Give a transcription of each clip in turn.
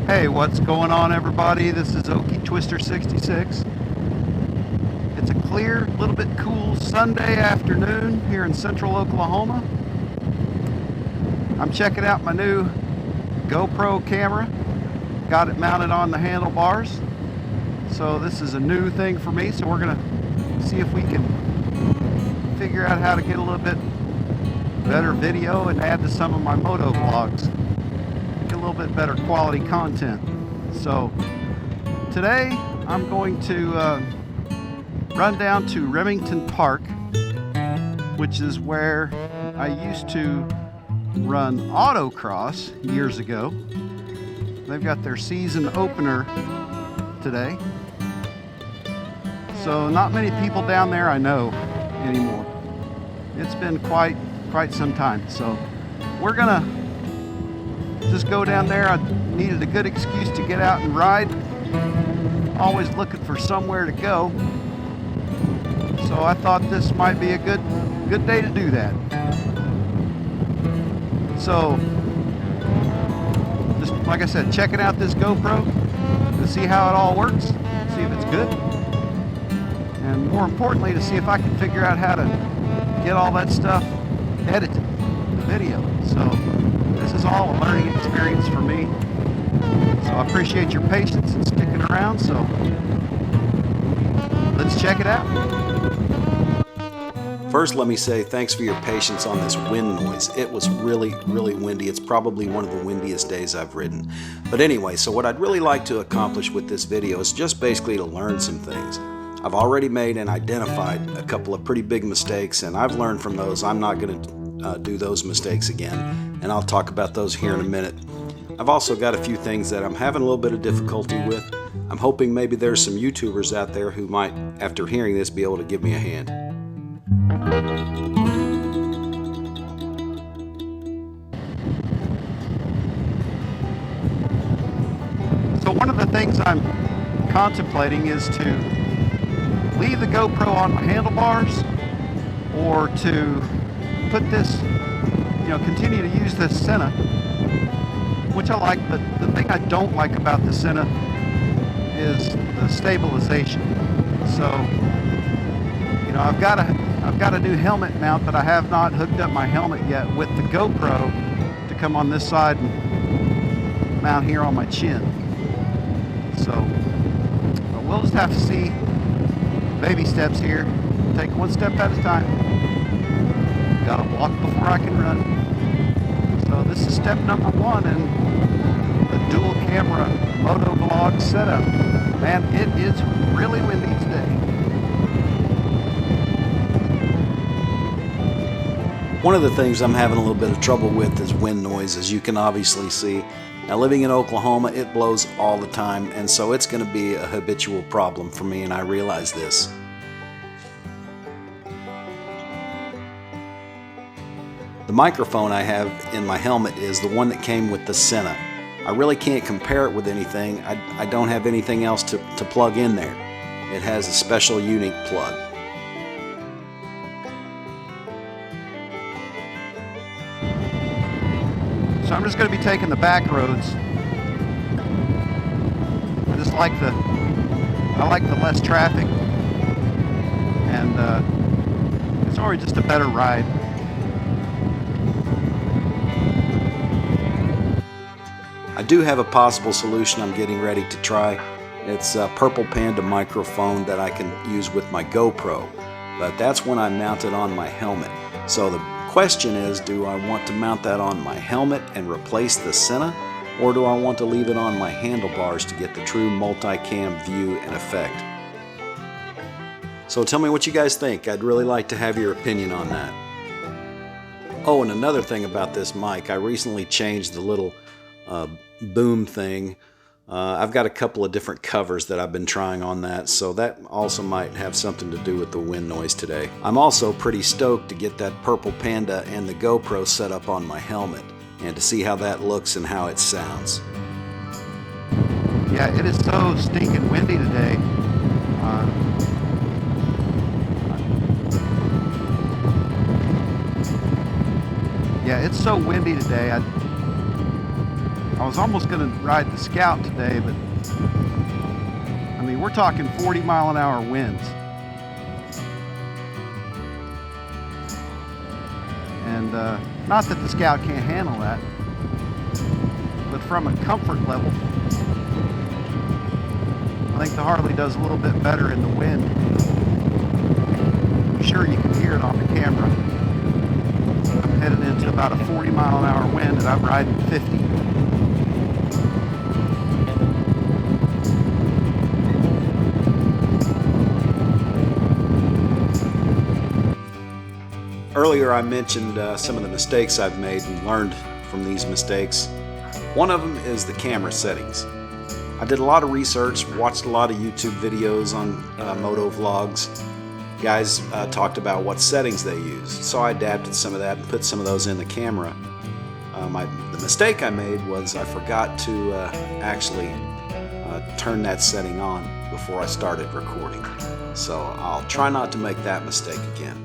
Hey, what's going on, everybody? This is Okie Twister 66. It's a clear, little bit cool Sunday afternoon here in central Oklahoma. I'm checking out my new GoPro camera. Got it mounted on the handlebars. So this is a new thing for me, so we're gonna see if we can figure out how to get a little bit better video and add to some of my moto vlogs. Get a little bit better quality content. So today I'm going to run down to Remington Park, which is where I used to run autocross years ago. They've got their season opener today. So not many people down there I know anymore. It's been quite some time. So we're gonna just go down there. I needed a good excuse to get out and ride. Always looking for somewhere to go. So I thought this might be a good day to do that. So just like I said, checking out this GoPro to see how it all works, see if it's good, and more importantly to see if I can figure out how to get all that stuff edited, the video. So this is all a learning experience for me. So I appreciate your patience and sticking around. So let's check it out. First, let me say thanks for your patience on this wind noise. It was really windy. It's probably one of the windiest days I've ridden. But anyway, so what I'd really like to accomplish with this video is just basically to learn some things. I've already made and identified a couple of pretty big mistakes, and I've learned from those. I'm not going to do those mistakes again, and I'll talk about those here in a minute. I've also got a few things that I'm having a little bit of difficulty with. I'm hoping maybe there's some YouTubers out there who might, after hearing this, be able to give me a hand. So one of the things I'm contemplating is to leave the GoPro on my handlebars, or to put this, continue to use this Sena, which I like. But the thing I don't like about the Sena is the stabilization. So, I've got a new helmet mount, but I have not hooked up my helmet yet with the GoPro to come on this side and mount here on my chin. So, but we'll just have to see. Baby steps here. Take one step at a time. Gotta walk before I can run. So this is step number one in the dual camera moto vlog setup. Man, it is really windy today. One of the things I'm having a little bit of trouble with is wind noise, as you can obviously see. Now, living in Oklahoma, it blows all the time, and so it's going to be a habitual problem for me, and I realize this. The microphone I have in my helmet is the one that came with the Sena. I really can't compare it with anything. I don't have anything else to plug in there. It has a special unique plug. So I'm just going to be taking the back roads. I like the less traffic, and it's already just a better ride. I do have a possible solution I'm getting ready to try. It's a Purple Panda microphone that I can use with my GoPro, but that's when I mount it on my helmet. So the question is, do I want to mount that on my helmet and replace the Sena, or do I want to leave it on my handlebars to get the true multicam view and effect? So tell me what you guys think. I'd really like to have your opinion on that. Oh, and another thing about this mic, I recently changed the little boom thing. I've got a couple of different covers that I've been trying on that, so that also might have something to do with the wind noise today. I'm also pretty stoked to get that Purple Panda and the GoPro set up on my helmet and to see how that looks and how it sounds. Yeah, it is so stinking windy today. Yeah, it's so windy today. I I was almost going to ride the Scout today, but I mean, we're talking 40-mile-an-hour winds. And not that the Scout can't handle that, but from a comfort level, I think the Harley does a little bit better in the wind. I'm sure you can hear it on the camera. I'm headed into about a 40-mile-an-hour wind and I'm riding 50. Earlier I mentioned some of the mistakes I've made and learned from these mistakes. One of them is the camera settings. I did a lot of research, watched a lot of YouTube videos on moto vlogs. Guys talked about what settings they used, so I adapted some of that and put some of those in the camera. The mistake I made was I forgot to actually turn that setting on before I started recording. So I'll try not to make that mistake again.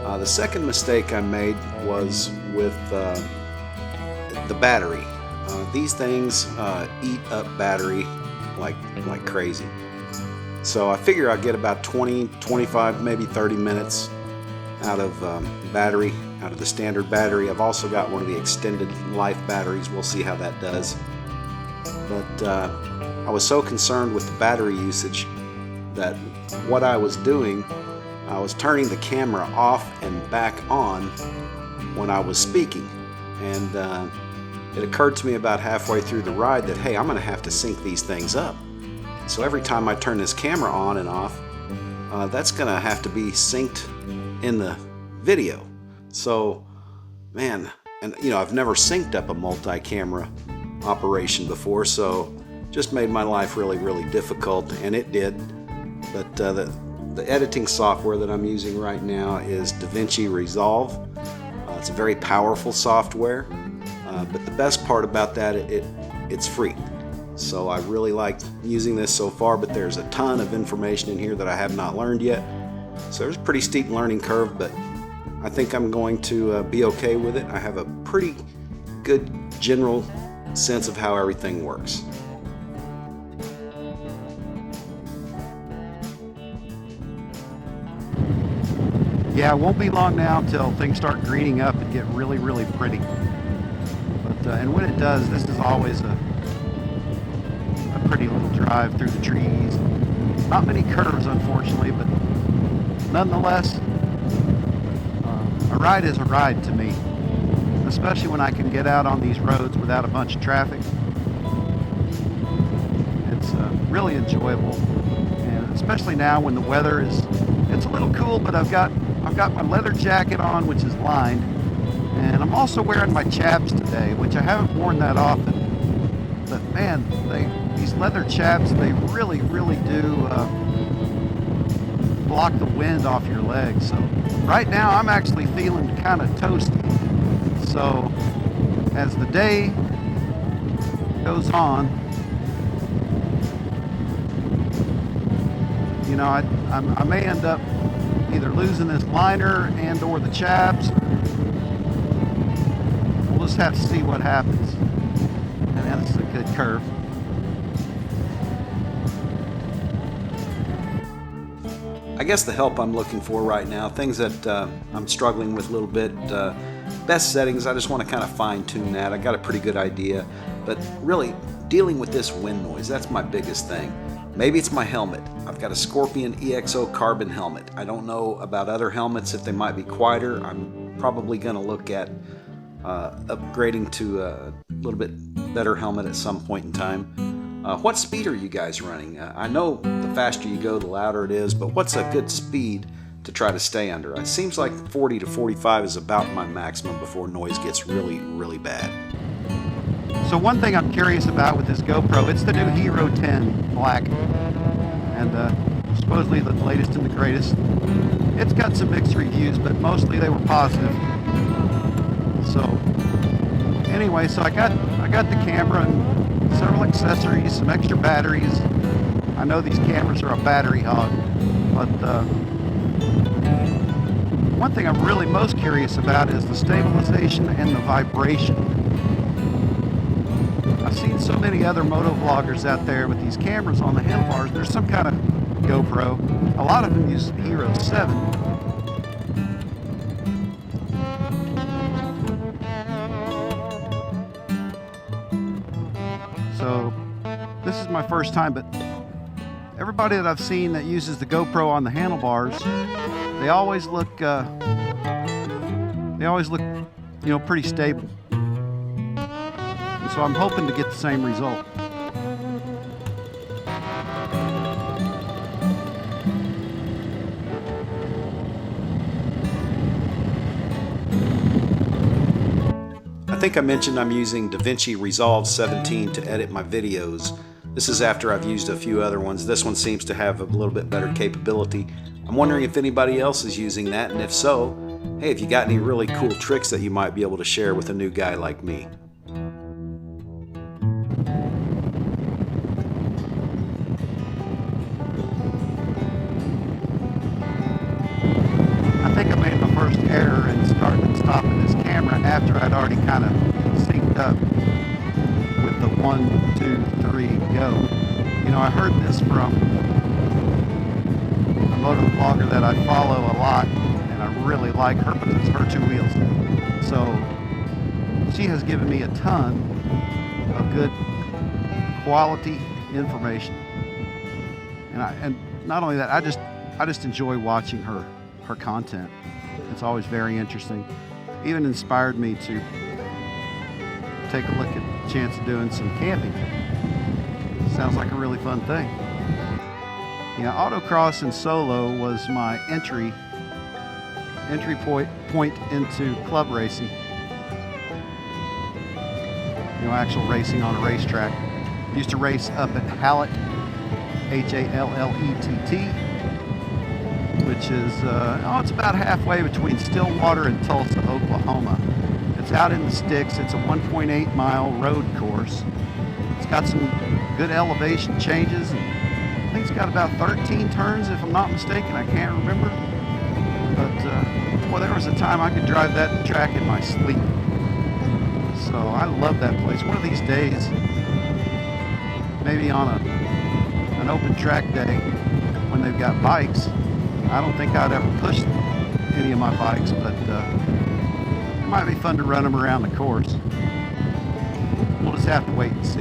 The second mistake I made was with the battery. These things eat up battery like crazy. So I figure I'll get about 20, 25, maybe 30 minutes out of battery, out of the standard battery. I've also got one of the extended life batteries. We'll see how that does. But I was so concerned with the battery usage that what I was doing, I was turning the camera off and back on when I was speaking. And it occurred to me about halfway through the ride that, hey, I'm going to have to sync these things up. So every time I turn this camera on and off, that's going to have to be synced in the video. So, man, and you know, I've never synced up a multi-camera operation before, so just made my life really, really difficult, and it did. But the editing software that I'm using right now is DaVinci Resolve. It's a very powerful software. But the best part about that, it's free. So I really like using this so far, but there's a ton of information in here that I have not learned yet. So there's a pretty steep learning curve, but I think I'm going to be okay with it. I have a pretty good general sense of how everything works. Yeah, it won't be long now until things start greening up and get really, really pretty. And when it does, this is always a pretty little drive through the trees. Not many curves, unfortunately, but nonetheless, a ride is a ride to me, especially when I can get out on these roads without a bunch of traffic. It's really enjoyable, and especially now when the weather it's a little cool, but I've got my leather jacket on, which is lined. And I'm also wearing my chaps today, which I haven't worn that often. But man, these leather chaps, they really, really do block the wind off your legs. So right now I'm actually feeling kind of toasty. So as the day goes on, you know, I may end up either losing this liner and or the chaps. We'll just have to see what happens. And that's a good curve. I guess the help I'm looking for right now, things that I'm struggling with a little bit, best settings, I just want to kind of fine tune that. I got a pretty good idea, but really dealing with this wind noise, that's my biggest thing. Maybe it's my helmet. I've got a Scorpion EXO carbon helmet. I don't know about other helmets, if they might be quieter. I'm probably going to look at upgrading to a little bit better helmet at some point in time. What speed are you guys running? I know the faster you go, the louder it is, but what's a good speed to try to stay under? It seems like 40 to 45 is about my maximum before noise gets really, really bad. So one thing I'm curious about with this GoPro, it's the new Hero10 Black, and supposedly the latest and the greatest. It's got some mixed reviews, but mostly they were positive. So anyway, so I got the camera and several accessories, some extra batteries. I know these cameras are a battery hog, but one thing I'm really most curious about is the stabilization and the vibration. many other moto vloggers out there with these cameras on the handlebars. There's some kind of GoPro. A lot of them use Hero10. So this is my first time, but everybody that I've seen that uses the GoPro on the handlebars, they always look pretty stable. And so I'm hoping to get the same result. I think I mentioned I'm using DaVinci Resolve 17 to edit my videos. This is after I've used a few other ones. This one seems to have a little bit better capability. I'm wondering if anybody else is using that, and if so, hey, if you got any really cool tricks that you might be able to share with a new guy like me. I think I made my first error in stopping this camera after I'd already kind of synced up with the 1, 2, 3, go. You know, I heard this from a moto vlogger that I follow a lot, and I really like her because it's her 2 wheels. So she has given me a ton of good quality information, and not only that, I just enjoy watching her content. It's always very interesting. Even inspired me to take a look at the chance of doing some camping. Sounds like a really fun thing. Yeah, autocross and solo was my entry point into club racing. You know, actual racing on a racetrack. Used to race up at Hallett, Hallett, which is, it's about halfway between Stillwater and Tulsa, Oklahoma. It's out in the sticks. It's a 1.8 mile road course. It's got some good elevation changes, and I think it's got about 13 turns, if I'm not mistaken. I can't remember. But, well, there was a time I could drive that track in my sleep. So I love that place. One of these days, maybe on an open track day when they've got bikes, I don't think I'd ever push any of my bikes, but it might be fun to run them around the course. We'll just have to wait and see.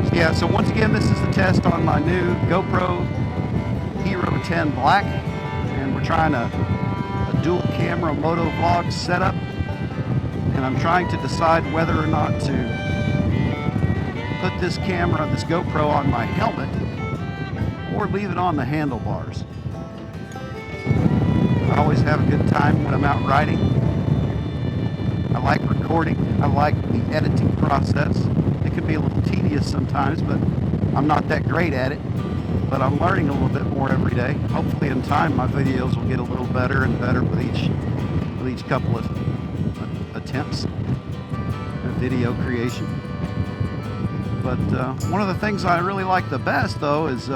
So yeah, so once again, this is the test on my new GoPro Hero10 Black, and we're trying a dual camera moto vlog setup, and I'm trying to decide whether or not to put this GoPro on my helmet or leave it on the handlebars. I always have a good time when I'm out riding. I like recording. I like the editing process. It can be a little tedious sometimes, but I'm not that great at it. But I'm learning a little bit more every day. Hopefully in time my videos will get a little better and better with each couple of attempts at video creation. But one of the things I really like the best, though, is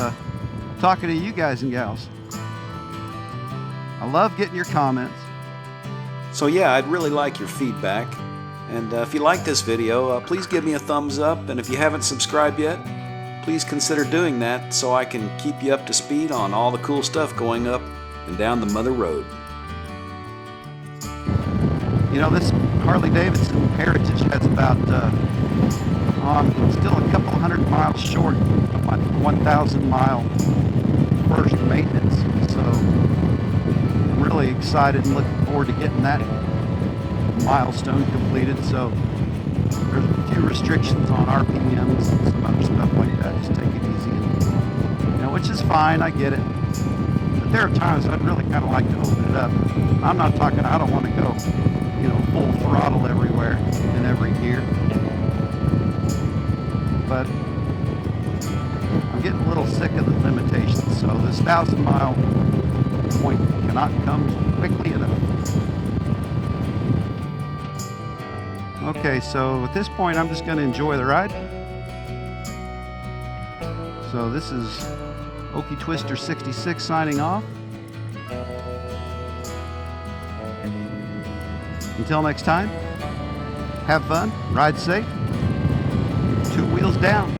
talking to you guys and gals. I love getting your comments. So yeah, I'd really like your feedback. And if you like this video, please give me a thumbs up. And if you haven't subscribed yet, please consider doing that so I can keep you up to speed on all the cool stuff going up and down the Mother Road. You know, this Harley-Davidson Heritage has about, I'm still a couple hundred miles short of my 1,000 mile first maintenance. So I'm really excited and looking forward to getting that milestone completed. So there's a few restrictions on RPMs and some other stuff like that. Just take it easy, and, which is fine. I get it. But there are times I'd really kind of like to open it up. I'm not talking, I don't want to go, full throttle everywhere in every gear. But I'm getting a little sick of the limitations. So this 1,000 mile point cannot come quickly enough. Okay, so at this point I'm just going to enjoy the ride. So this is Okie Twister 66 signing off. Until next time, have fun, ride safe, 2 wheels down.